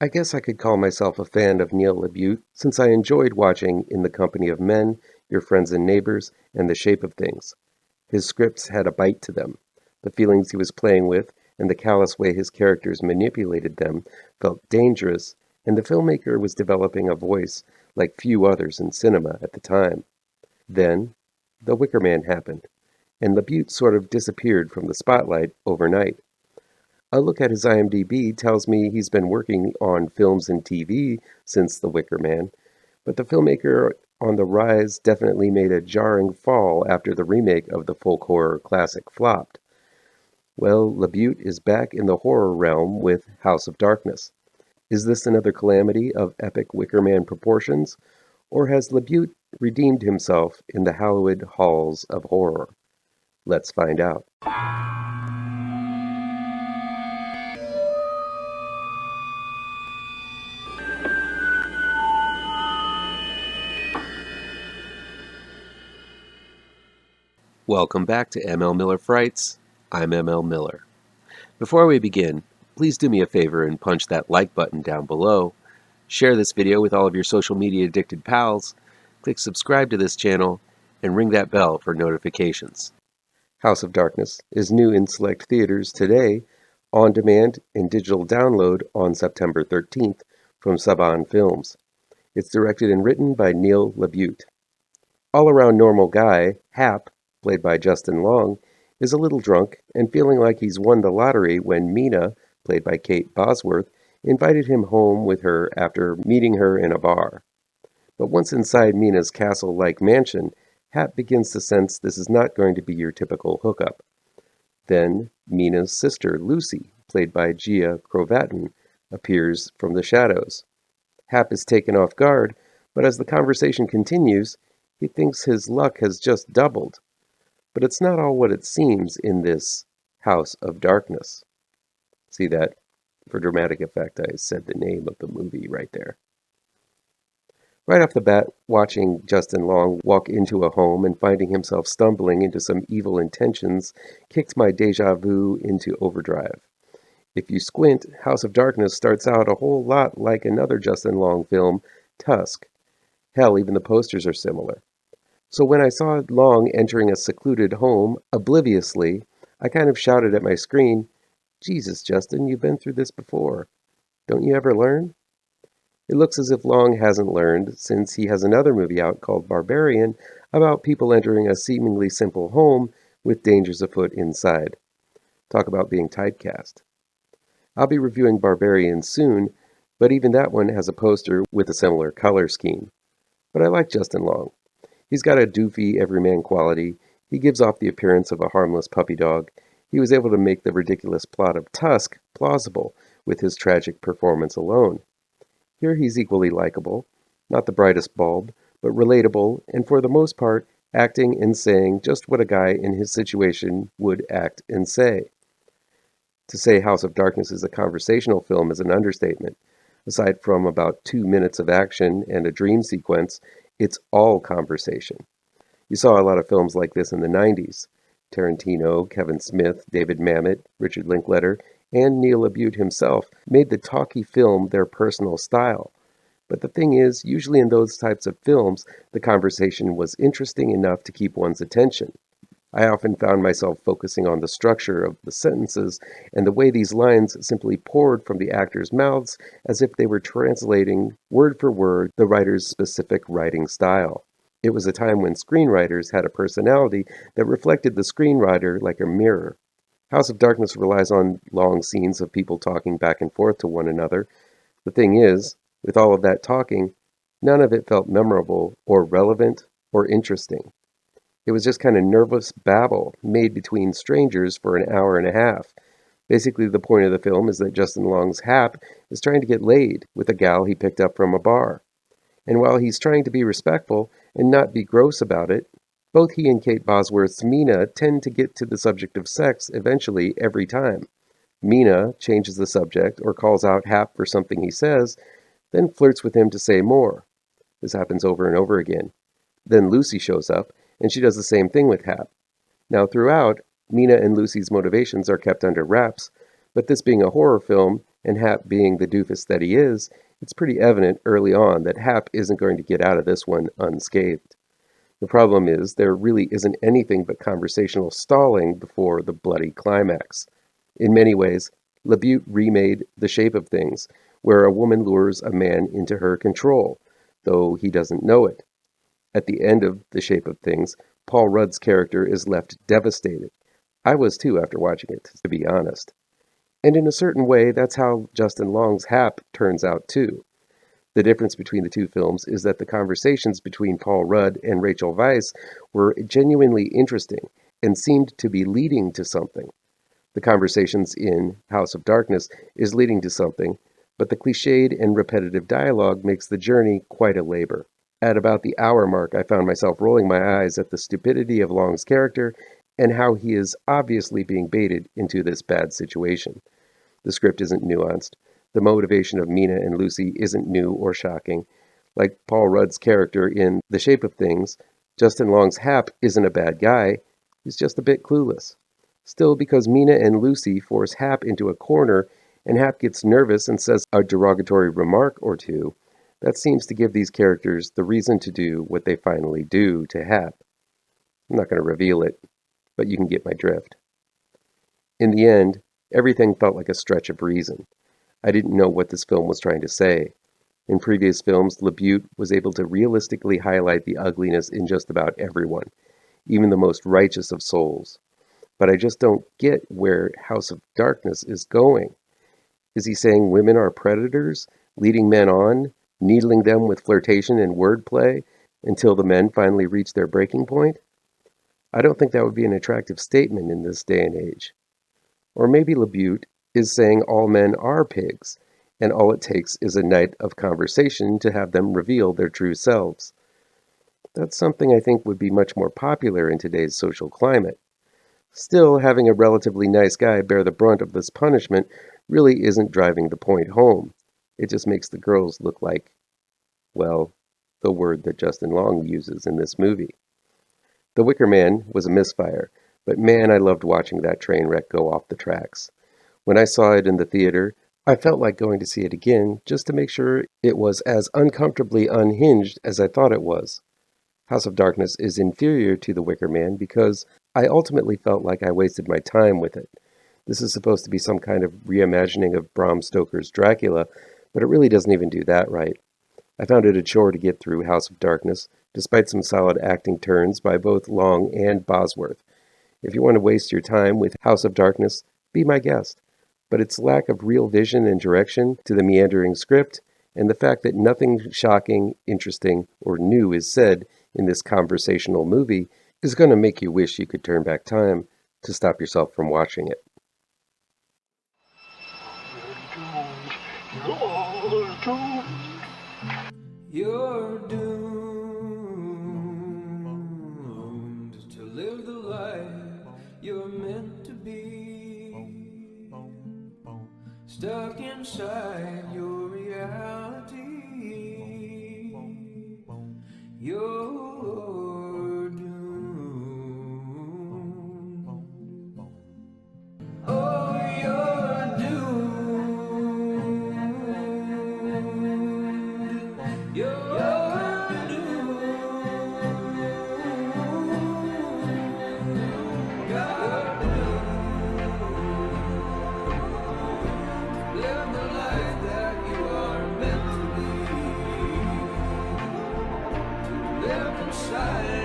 I guess I could call myself a fan of Neil LaBute since I enjoyed watching In the Company of Men, Your Friends and Neighbors, and The Shape of Things. His scripts had a bite to them. The feelings he was playing with and the callous way his characters manipulated them felt dangerous, and the filmmaker was developing a voice like few others in cinema at the time. Then, The Wicker Man happened, and LaBute sort of disappeared from the spotlight overnight. A look at his IMDb tells me he's been working on films and TV since The Wicker Man, but the filmmaker on the rise definitely made a jarring fall after the remake of the folk horror classic flopped. Well, LaBute is back in the horror realm with House of Darkness. Is this another calamity of epic Wicker Man proportions, or has LaBute redeemed himself in the hallowed halls of horror? Let's find out. Welcome back to ML Miller Frights. I'm ML Miller. Before we begin, please do me a favor and punch that like button down below. Share this video with all of your social media addicted pals. Click subscribe to this channel and ring that bell for notifications. House of Darkness is new in select theaters today, on demand and digital download on September 13th from Saban Films. It's directed and written by Neil LaBute. All-around normal guy, Hap, played by Justin Long, is a little drunk and feeling like he's won the lottery when Mina, played by Kate Bosworth, invited him home with her after meeting her in a bar. But once inside Mina's castle-like mansion, Hap begins to sense this is not going to be your typical hookup. Then Mina's sister, Lucy, played by Gia Crovatin, appears from the shadows. Hap is taken off guard, but as the conversation continues, he thinks his luck has just doubled. But it's not all what it seems in this House of Darkness. See that? For dramatic effect, I said the name of the movie right there. Right off the bat, watching Justin Long walk into a home and finding himself stumbling into some evil intentions kicked my deja vu into overdrive. If you squint, House of Darkness starts out a whole lot like another Justin Long film, Tusk. Hell, even the posters are similar. So when I saw Long entering a secluded home, obliviously, I kind of shouted at my screen, "Jesus, Justin, you've been through this before. Don't you ever learn?" It looks as if Long hasn't learned, since he has another movie out called Barbarian about people entering a seemingly simple home with dangers afoot inside. Talk about being typecast. I'll be reviewing Barbarian soon, but even that one has a poster with a similar color scheme. But I like Justin Long. He's got a doofy, everyman quality. He gives off the appearance of a harmless puppy dog. He was able to make the ridiculous plot of Tusk plausible with his tragic performance alone. Here he's equally likable, not the brightest bulb, but relatable, and for the most part, acting and saying just what a guy in his situation would act and say. To say House of Darkness is a conversational film is an understatement. Aside from about 2 minutes of action and a dream sequence, it's all conversation. You saw a lot of films like this in the 90s. Tarantino, Kevin Smith, David Mamet, Richard Linklater, and Neil LaBute himself made the talkie film their personal style. But the thing is, usually in those types of films, the conversation was interesting enough to keep one's attention. I often found myself focusing on the structure of the sentences and the way these lines simply poured from the actors' mouths as if they were translating, word for word, the writer's specific writing style. It was a time when screenwriters had a personality that reflected the screenwriter like a mirror. House of Darkness relies on long scenes of people talking back and forth to one another. The thing is, with all of that talking, none of it felt memorable or relevant or interesting. It was just kind of nervous babble made between strangers for an hour and a half. Basically, the point of the film is that Justin Long's Hap is trying to get laid with a gal he picked up from a bar. And while he's trying to be respectful and not be gross about it, both he and Kate Bosworth's Mina tend to get to the subject of sex eventually every time. Mina changes the subject or calls out Hap for something he says, then flirts with him to say more. This happens over and over again. Then Lucy shows up, and she does the same thing with Hap. Now throughout, Mina and Lucy's motivations are kept under wraps, but this being a horror film, and Hap being the doofus that he is, it's pretty evident early on that Hap isn't going to get out of this one unscathed. The problem is there really isn't anything but conversational stalling before the bloody climax. In many ways, LaBute remade The Shape of Things, where a woman lures a man into her control, though he doesn't know it. At the end of The Shape of Things, Paul Rudd's character is left devastated. I was too after watching it, to be honest. And in a certain way, that's how Justin Long's Hap turns out too. The difference between the two films is that the conversations between Paul Rudd and Rachel Weisz were genuinely interesting and seemed to be leading to something. The conversations in House of Darkness is leading to something, but the cliched and repetitive dialogue makes the journey quite a labor. At about the hour mark, I found myself rolling my eyes at the stupidity of Long's character and how he is obviously being baited into this bad situation. The script isn't nuanced. The motivation of Mina and Lucy isn't new or shocking. Like Paul Rudd's character in The Shape of Things, Justin Long's Hap isn't a bad guy, he's just a bit clueless. Still, because Mina and Lucy force Hap into a corner and Hap gets nervous and says a derogatory remark or two, that seems to give these characters the reason to do what they finally do to Hap. I'm not going to reveal it, but you can get my drift. In the end, everything felt like a stretch of reason. I didn't know what this film was trying to say. In previous films, LaBute was able to realistically highlight the ugliness in just about everyone, even the most righteous of souls. But I just don't get where House of Darkness is going. Is he saying women are predators, leading men on, needling them with flirtation and wordplay until the men finally reach their breaking point? I don't think that would be an attractive statement in this day and age. Or maybe LaBute is saying all men are pigs, and all it takes is a night of conversation to have them reveal their true selves. That's something I think would be much more popular in today's social climate. Still, having a relatively nice guy bear the brunt of this punishment really isn't driving the point home. It just makes the girls look like, well, the word that Justin Long uses in this movie. The Wicker Man was a misfire, but man, I loved watching that train wreck go off the tracks. When I saw it in the theater, I felt like going to see it again just to make sure it was as uncomfortably unhinged as I thought it was. House of Darkness is inferior to The Wicker Man because I ultimately felt like I wasted my time with it. This is supposed to be some kind of reimagining of Bram Stoker's Dracula, but it really doesn't even do that right. I found it a chore to get through House of Darkness, despite some solid acting turns by both Long and Bosworth. If you want to waste your time with House of Darkness, be my guest. But its lack of real vision and direction to the meandering script, and the fact that nothing shocking, interesting, or new is said in this conversational movie is going to make you wish you could turn back time to stop yourself from watching it. You're doomed to live the life you're meant to be, stuck inside your reality. You're doomed. Oh, you're doomed. You're doomed. You're doomed. Live the life that you are meant to be. Live inside